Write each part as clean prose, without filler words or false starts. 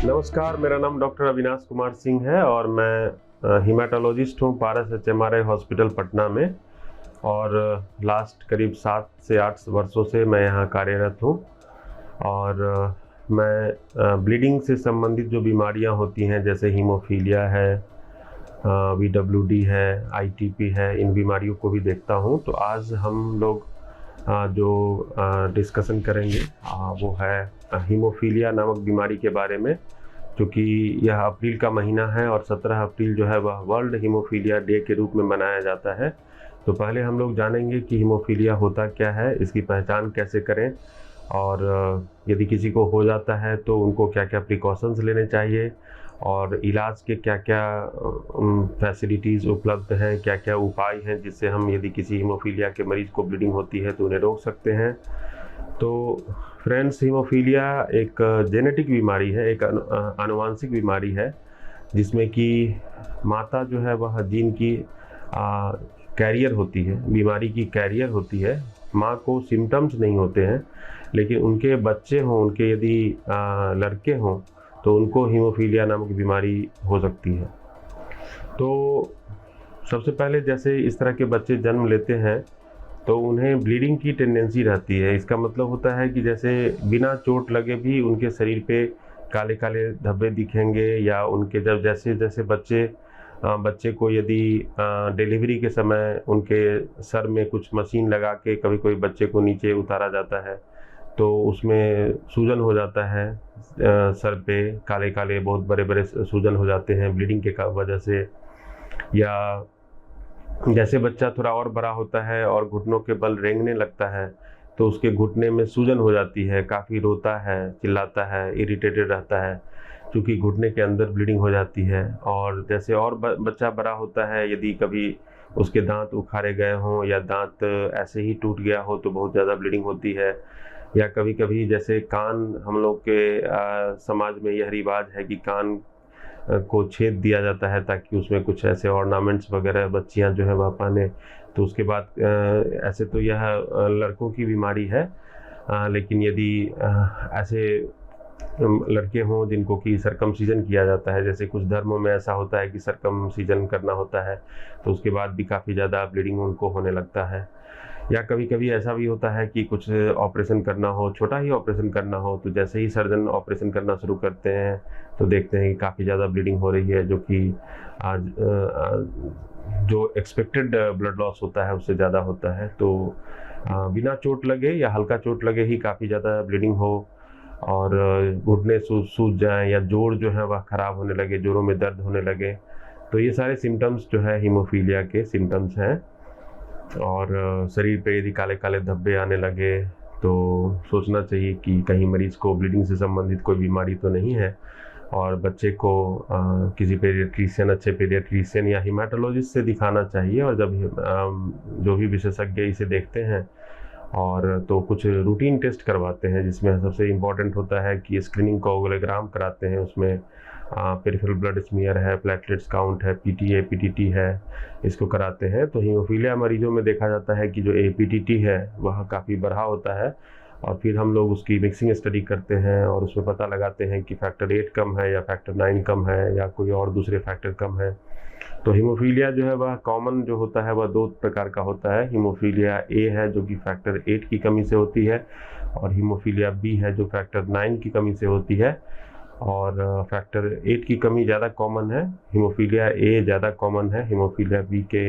नमस्कार, मेरा नाम डॉक्टर अविनाश कुमार सिंह है और मैं हीमेटोलॉजिस्ट हूँ पारस एचएमआरआई हॉस्पिटल पटना में। और लास्ट करीब 7 से 8 वर्षों से मैं यहाँ कार्यरत हूँ। और मैं ब्लीडिंग से संबंधित जो बीमारियाँ होती हैं जैसे हीमोफीलिया है, वीडब्ल्यूडी है, आईटीपी है, इन बीमारियों को भी देखता हूँ। तो आज हम लोग जो डिस्कशन करेंगे वो है हीमोफीलिया नामक बीमारी के बारे में, क्योंकि यह अप्रैल का महीना है और 17 अप्रैल जो है वह वर्ल्ड हीमोफीलिया डे के रूप में मनाया जाता है। तो पहले हम लोग जानेंगे कि हीमोफीलिया होता क्या है, इसकी पहचान कैसे करें, और यदि किसी को हो जाता है तो उनको क्या क्या प्रिकॉशंस लेने चाहिए, और इलाज के क्या क्या फैसिलिटीज़ उपलब्ध हैं, क्या क्या उपाय हैं जिससे हम यदि किसी हीमोफीलिया के मरीज़ को ब्लीडिंग होती है तो उन्हें रोक सकते हैं। तो फ्रेंड्स, हीमोफीलिया एक जेनेटिक बीमारी है, एक आनुवांशिक बीमारी है, जिसमें कि माता जो है वह जीन की कैरियर होती है, बीमारी की कैरियर होती है। माँ को सिम्टम्स नहीं होते हैं, लेकिन उनके बच्चे हों, उनके यदि लड़के हों तो उनको हीमोफीलिया नामक बीमारी हो सकती है। तो सबसे पहले जैसे इस तरह के बच्चे जन्म लेते हैं तो उन्हें ब्लीडिंग की टेंडेंसी रहती है। इसका मतलब होता है कि जैसे बिना चोट लगे भी उनके शरीर पे काले काले धब्बे दिखेंगे, या उनके जब जैसे जैसे बच्चे को यदि डिलीवरी के समय उनके सर में कुछ मशीन लगा के कभी कोई बच्चे को नीचे उतारा जाता है तो उसमें सूजन हो जाता है, सर पे काले काले बहुत बड़े बड़े सूजन हो जाते हैं ब्लीडिंग के वजह से। या जैसे बच्चा थोड़ा और बड़ा होता है और घुटनों के बल रेंगने लगता है तो उसके घुटने में सूजन हो जाती है, काफ़ी रोता है, चिल्लाता है, इरिटेटेड रहता है, क्योंकि घुटने के अंदर ब्लीडिंग हो जाती है। और जैसे और बच्चा बड़ा होता है, यदि कभी उसके दांत उखाड़े गए हों या दांत ऐसे ही टूट गया हो तो बहुत ज़्यादा ब्लीडिंग होती है। या कभी कभी जैसे कान, हम लोग के समाज में यह रिवाज है कि कान को छेद दिया जाता है ताकि उसमें कुछ ऐसे ऑर्नामेंट्स वगैरह बच्चियां जो है वह पहने। तो उसके बाद ऐसे तो यह लड़कों की बीमारी है, लेकिन यदि ऐसे लड़के हों जिनको कि सरकमसीजन किया जाता है, जैसे कुछ धर्मों में ऐसा होता है कि सरकमसीजन करना होता है, तो उसके बाद भी काफ़ी ज़्यादा ब्लीडिंग उनको होने लगता है। या कभी कभी ऐसा भी होता है कि कुछ ऑपरेशन करना हो, छोटा ही ऑपरेशन करना हो, तो जैसे ही सर्जन ऑपरेशन करना शुरू करते हैं तो देखते हैं कि काफ़ी ज़्यादा ब्लीडिंग हो रही है, जो कि आज जो एक्सपेक्टेड ब्लड लॉस होता है उससे ज़्यादा होता है। तो बिना चोट लगे या हल्का चोट लगे ही काफ़ी ज़्यादा ब्लीडिंग हो, और घुटने सूज जाएं, या जोड़ जो है वह ख़राब होने लगे, जोड़ों में दर्द होने लगे, तो ये सारे सिम्टम्स जो है हीमोफीलिया के सिम्टम्स हैं। और शरीर पे यदि काले काले धब्बे आने लगे तो सोचना चाहिए कि कहीं मरीज़ को ब्लीडिंग से संबंधित कोई बीमारी तो नहीं है, और बच्चे को किसी पीडियाट्रिशियन, अच्छे पीडियाट्रिशियन या हीमेटोलॉजिस्ट से दिखाना चाहिए। और जब जो भी विशेषज्ञ इसे देखते हैं और तो कुछ रूटीन टेस्ट करवाते हैं, जिसमें सबसे इम्पॉर्टेंट होता है कि स्क्रीनिंग कोएगुलोग्राम कराते हैं। उसमें पेरिफेरल ब्लड स्मीयर है, प्लेटलेट्स काउंट है, पीटीए पीटीटी है, इसको कराते हैं। तो हीमोफीलिया मरीजों में देखा जाता है कि जो एपीटीटी है वह काफ़ी बढ़ा होता है, और फिर हम लोग उसकी मिक्सिंग स्टडी करते हैं और उसमें पता लगाते हैं कि फैक्टर 8 कम है या फैक्टर 9 कम है या कोई और दूसरे फैक्टर कम है। तो हीमोफीलिया जो है वह कॉमन जो होता है वह 2 प्रकार का होता है। हीमोफीलिया ए है जो कि फैक्टर 8 की कमी से होती है, और हीमोफीलिया बी है जो फैक्टर 9 की कमी से होती है। और फैक्टर 8 की कमी ज़्यादा कॉमन है, हीमोफीलिया ए ज़्यादा कॉमन है हीमोफीलिया बी के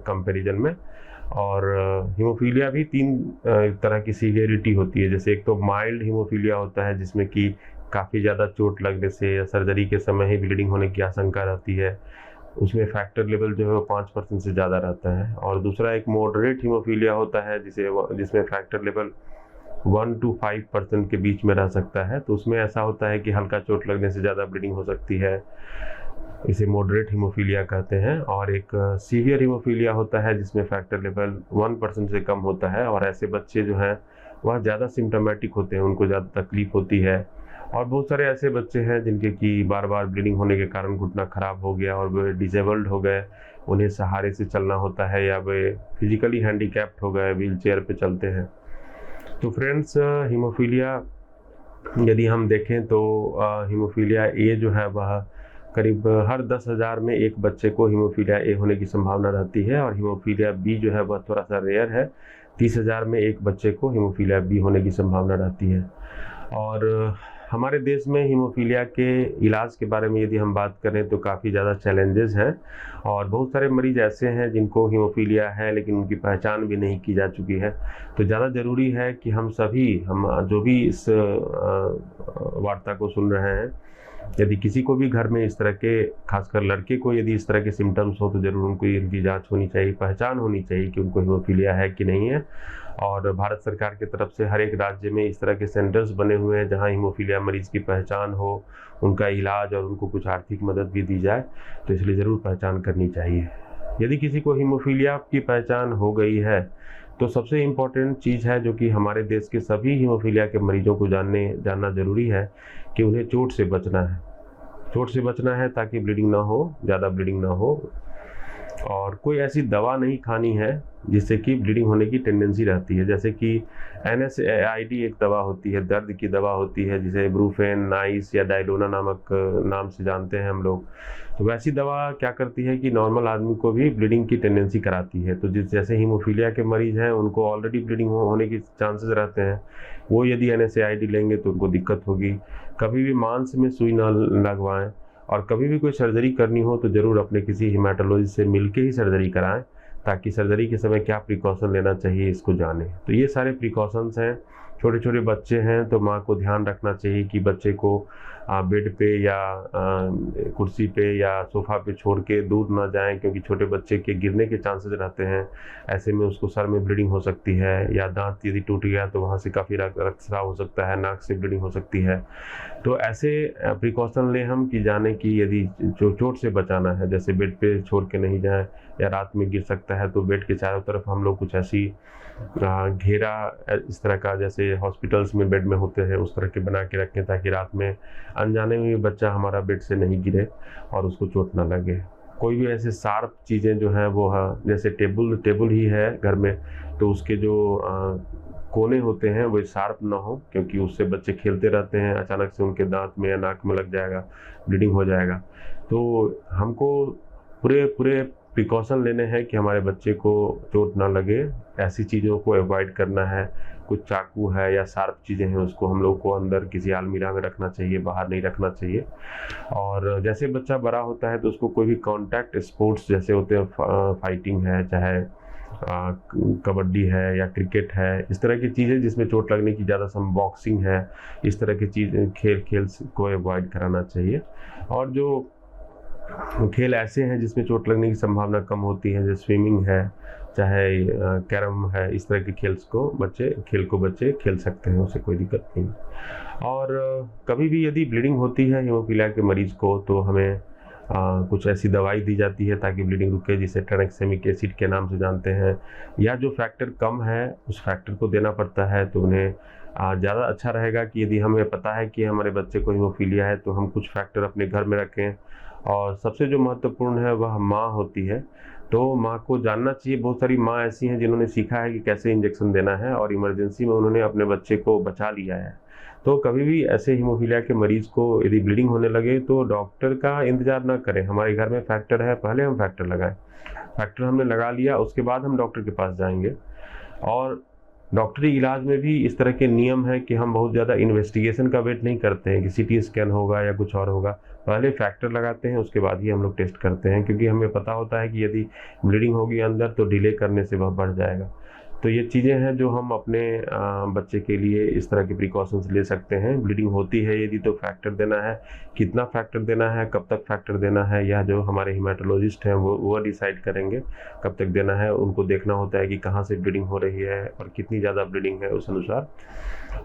कंपैरिजन में। और हीमोफीलिया भी 3 तरह की सीवियरिटी होती है। जैसे एक तो माइल्ड हीमोफीलिया होता है, जिसमें कि काफ़ी ज़्यादा चोट लगने से या सर्जरी के समय ही ब्लीडिंग होने की आशंका रहती है, उसमें फैक्टर लेवल जो है वो 5% से ज़्यादा रहता है। और दूसरा एक मॉडरेट हीमोफीलिया होता है जिसमें फैक्टर लेवल 1 to 5% के बीच में रह सकता है। तो उसमें ऐसा होता है कि हल्का चोट लगने से ज़्यादा ब्लीडिंग हो सकती है, इसे मॉडरेट हीमोफीलिया कहते हैं। और एक सीवियर हीमोफीलिया होता है जिसमें फैक्टर लेवल 1% से कम होता है, और ऐसे बच्चे जो हैं वह ज़्यादा सिम्टोमेटिक होते हैं, उनको ज़्यादा तकलीफ होती है। और बहुत सारे ऐसे बच्चे हैं जिनके कि बार बार ब्लीडिंग होने के कारण घुटना ख़राब हो गया और वे डिसेबल्ड हो गए, उन्हें सहारे से चलना होता है, या वे फिजिकली हैंडीकैप्ड हो गए, व्हील चेयर पर चलते हैं। तो फ्रेंड्स, हीमोफीलिया यदि हम देखें तो हीमोफीलिया ए जो है वह करीब हर 10,000 में एक बच्चे को हीमोफीलिया ए होने की संभावना रहती है, और हीमोफीलिया बी जो है वह थोड़ा सा रेयर है। 30,000 में एक बच्चे को हीमोफीलिया बी होने की संभावना रहती है। और हमारे देश में हीमोफीलिया के इलाज के बारे में यदि हम बात करें तो काफ़ी ज़्यादा चैलेंजेस हैं, और बहुत सारे मरीज़ ऐसे हैं जिनको हीमोफीलिया है लेकिन उनकी पहचान भी नहीं की जा चुकी है। तो ज़्यादा ज़रूरी है कि हम जो भी इस वार्ता को सुन रहे हैं, यदि किसी को भी घर में इस तरह के, खासकर लड़के को यदि इस तरह के सिम्टम्स हो तो ज़रूर उनको इनकी जांच होनी चाहिए, पहचान होनी चाहिए कि उनको हीमोफीलिया है कि नहीं है। और भारत सरकार की तरफ से हर एक राज्य में इस तरह के सेंटर्स बने हुए हैं जहां हीमोफीलिया मरीज़ की पहचान हो, उनका इलाज और उनको कुछ आर्थिक मदद भी दी जाए, तो इसलिए ज़रूर पहचान करनी चाहिए। यदि किसी को हीमोफीलिया की पहचान हो गई है तो सबसे इम्पॉर्टेंट चीज़ है जो कि हमारे देश के सभी हीमोफीलिया के मरीजों को जानना ज़रूरी है कि उन्हें चोट से बचना है। चोट से बचना है ताकि ब्लीडिंग ना हो, ज़्यादा ब्लीडिंग ना हो, और कोई ऐसी दवा नहीं खानी है जिससे कि ब्लीडिंग होने की टेंडेंसी रहती है। जैसे कि NSAID एक दवा होती है, दर्द की दवा होती है, जिसे ब्रूफेन, नाइस या डायलोना नामक नाम से जानते हैं हम लोग। तो वैसी दवा क्या करती है कि नॉर्मल आदमी को भी ब्लीडिंग की टेंडेंसी कराती है। तो जैसे हीमोफीलिया के मरीज़ हैं उनको ऑलरेडी ब्लीडिंग होने की चांसेस रहते हैं, वो यदि NSAID लेंगे तो उनको दिक्कत होगी। कभी भी मांस में सुई ना लगवाएं, और कभी भी कोई सर्जरी करनी हो तो ज़रूर अपने किसी हीमेटोलॉजिस्ट से मिलके ही सर्जरी कराएं, ताकि सर्जरी के समय क्या प्रिकॉशन लेना चाहिए इसको जानें। तो ये सारे प्रिकॉशंस हैं। छोटे छोटे बच्चे हैं तो माँ को ध्यान रखना चाहिए कि बच्चे को बेड पे या कुर्सी पे या सोफ़ा पे छोड़ के दूर ना जाएं, क्योंकि छोटे बच्चे के गिरने के चांसेस रहते हैं। ऐसे में उसको सर में ब्लीडिंग हो सकती है, या दांत यदि टूट गया तो वहाँ से काफ़ी रक्तस्राव हो सकता है, नाक से ब्लीडिंग हो सकती है। तो ऐसे प्रिकॉशन लें हम कि जाने कि यदि चोट से बचाना है, जैसे बेड पे छोड़ के नहीं जाएं, या रात में गिर सकता है तो बेड के चारों तरफ हम लोग कुछ ऐसी घेरा इस तरह का, जैसे हॉस्पिटल्स में बेड में होते हैं उस तरह के बना के रखें, ताकि रात में अनजाने में भी बच्चा हमारा बेड से नहीं गिरे और उसको चोट ना लगे। कोई भी ऐसे शार्प चीज़ें जो हैं वो जैसे टेबल ही है घर में, तो उसके जो कोने होते हैं वो शार्प ना हो, क्योंकि उससे बच्चे खेलते रहते हैं, अचानक से उनके दांत में या नाक में लग जाएगा, ब्लीडिंग हो जाएगा। तो हमको पूरे प्रिकॉशन लेने हैं कि हमारे बच्चे को चोट ना लगे। ऐसी चीज़ों को अवॉइड करना है। कुछ चाकू है या शार्प चीज़ें हैं उसको हम लोग को अंदर किसी अलमीरा में रखना चाहिए, बाहर नहीं रखना चाहिए। और जैसे बच्चा बड़ा होता है तो उसको कोई भी कॉन्टैक्ट स्पोर्ट्स जैसे होते हैं, फाइटिंग है, चाहे कबड्डी है या क्रिकेट है, इस तरह की चीज़ें जिसमें चोट लगने की ज़्यादा बॉक्सिंग है, इस तरह की चीज़ खेल को अवॉइड कराना चाहिए। और जो खेल ऐसे हैं जिसमें चोट लगने की संभावना कम होती है, जैसे स्विमिंग है, चाहे कैरम है, इस तरह के खेल को बच्चे खेल सकते हैं, उससे कोई दिक्कत नहीं। और कभी भी यदि ब्लीडिंग होती है हीमोफीलिया के मरीज़ को तो हमें कुछ ऐसी दवाई दी जाती है ताकि ब्लीडिंग रुके, जिसे ट्रांक्सेमिक एसिड के नाम से जानते हैं, या जो फैक्टर कम है उस फैक्टर को देना पड़ता है। तो उन्हें ज़्यादा अच्छा रहेगा कि यदि हमें पता है कि हमारे बच्चे को हीमोफीलिया है तो हम कुछ फैक्टर अपने घर में रखें। और सबसे जो महत्वपूर्ण है वह माँ होती है, तो माँ को जानना चाहिए। बहुत सारी माँ ऐसी हैं जिन्होंने सीखा है कि कैसे इंजेक्शन देना है, और इमरजेंसी में उन्होंने अपने बच्चे को बचा लिया है। तो कभी भी ऐसे हीमोफीलिया के मरीज़ को यदि ब्लीडिंग होने लगे तो डॉक्टर का इंतज़ार ना करें। हमारे घर में फैक्टर है, पहले हम फैक्टर लगाएं। फैक्टर हमने लगा लिया, उसके बाद हम डॉक्टर के पास जाएंगे। और डॉक्टरी इलाज में भी इस तरह के नियम है कि हम बहुत ज़्यादा इन्वेस्टिगेशन का वेट नहीं करते हैं कि CT स्कैन होगा या कुछ और होगा। पहले फैक्टर लगाते हैं, उसके बाद ही हम लोग टेस्ट करते हैं, क्योंकि हमें पता होता है कि यदि ब्लीडिंग होगी अंदर तो डिले करने से वह बढ़ जाएगा। तो ये चीज़ें हैं जो हम अपने बच्चे के लिए इस तरह के प्रिकॉशंस ले सकते हैं। ब्लीडिंग होती है यदि तो फैक्टर देना है, कितना फैक्टर देना है, कब तक फैक्टर देना है, यह जो हमारे हीमेटोलॉजिस्ट हैं वो डिसाइड करेंगे कब तक देना है। उनको देखना होता है कि कहाँ से ब्लीडिंग हो रही है और कितनी ज़्यादा ब्लीडिंग है, उस अनुसार।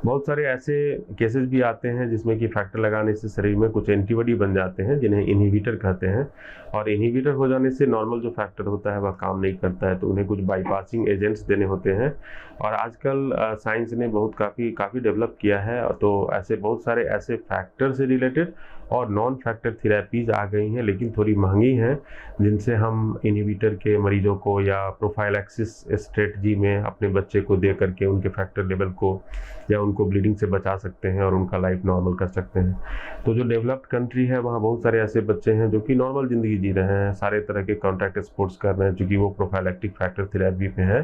बहुत सारे ऐसे केसेस भी आते हैं जिसमें कि फैक्टर लगाने से शरीर में कुछ एंटीबॉडी बन जाते हैं, जिन्हें इनहिबिटर कहते हैं। और इनहिबिटर हो जाने से नॉर्मल जो फैक्टर होता है वह काम नहीं करता है, तो उन्हें कुछ बाईपासिंग एजेंट्स देने होते हैं। और आजकल साइंस ने काफ़ी डेवलप किया है, तो ऐसे बहुत सारे ऐसे फैक्टर से रिलेटेड और नॉन फैक्टर थेरेपीज आ गई हैं, लेकिन थोड़ी महंगी हैं, जिनसे हम इनहिबिटर के मरीजों को या प्रोफाइलैक्सिस स्ट्रेटजी में अपने बच्चे को दे करके उनके फैक्टर लेवल को या उनको ब्लीडिंग से बचा सकते हैं और उनका लाइफ नॉर्मल कर सकते हैं। तो जो डेवलप्ड कंट्री है वहाँ बहुत सारे ऐसे बच्चे हैं जो कि नॉर्मल ज़िंदगी जी रहे हैं, सारे तरह के कॉन्टैक्ट स्पोर्ट्स कर रहे हैं, चूँकि वो प्रोफाइलैक्टिक फैक्टर थेरेपी पे है।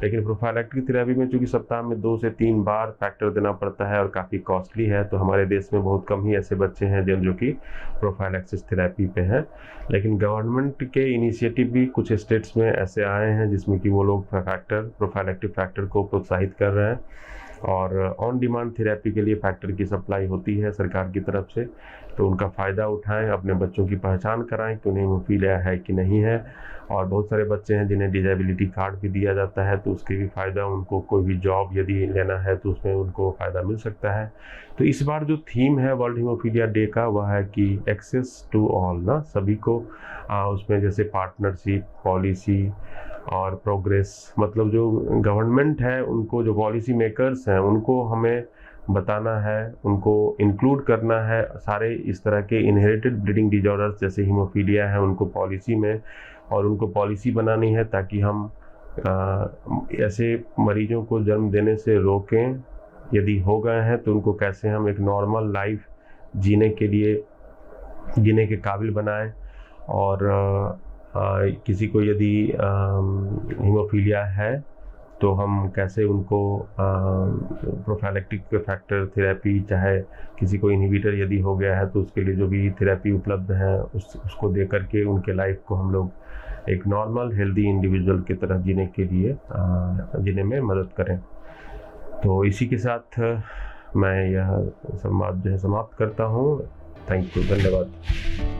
लेकिन प्रोफाइलैक्टिक थेरेपी में चूँकि सप्ताह में 2 से 3 बार फैक्टर देना पड़ता है और काफ़ी कॉस्टली है, तो हमारे देश में बहुत कम ही ऐसे बच्चे हैं जो कि प्रोफाइलैक्सिस थेरेपी पे हैं। लेकिन गवर्नमेंट के इनिशिएटिव भी कुछ स्टेट्स में ऐसे आए हैं जिसमें कि वो लोग प्रोफाइलैक्टिक फैक्टर को प्रोत्साहित कर रहे हैं और ऑन डिमांड थेरेपी के लिए फैक्टर की सप्लाई होती है सरकार की तरफ से। तो उनका फ़ायदा उठाएं, अपने बच्चों की पहचान कराएं कि उन्हें हीमोफीलिया है कि नहीं है। और बहुत सारे बच्चे हैं जिन्हें डिसेबिलिटी कार्ड भी दिया जाता है, तो उसके भी फ़ायदा, उनको कोई भी जॉब यदि लेना है तो उसमें उनको फ़ायदा मिल सकता है। तो इस बार जो थीम है वर्ल्ड हीमोफीलिया डे का वह है कि एक्सेस टू ऑल, ना सभी को उसमें जैसे पार्टनरशिप, पॉलिसी और प्रोग्रेस, मतलब जो गवर्नमेंट है उनको, जो पॉलिसी मेकर्स हैं उनको हमें बताना है, उनको इंक्लूड करना है सारे इस तरह के इनहेरिटेड ब्लीडिंग डिजॉर्डर्स जैसे हीमोफीलिया है उनको पॉलिसी में, और उनको पॉलिसी बनानी है ताकि हम ऐसे मरीजों को जन्म देने से रोकें, यदि हो गए हैं तो उनको कैसे हम एक नॉर्मल लाइफ जीने के काबिल बनाएं। और किसी को यदि हीमोफीलिया है तो हम कैसे उनको प्रोफाइलैक्टिक फैक्टर थेरेपी, चाहे किसी को इनहिबिटर यदि हो गया है तो उसके लिए जो भी थेरेपी उपलब्ध है उसको दे करके उनके लाइफ को हम लोग एक नॉर्मल हेल्दी इंडिविजुअल की तरह जीने में मदद करें। तो इसी के साथ मैं यह संवाद जो है समाप्त करता हूँ। थैंक यू, धन्यवाद।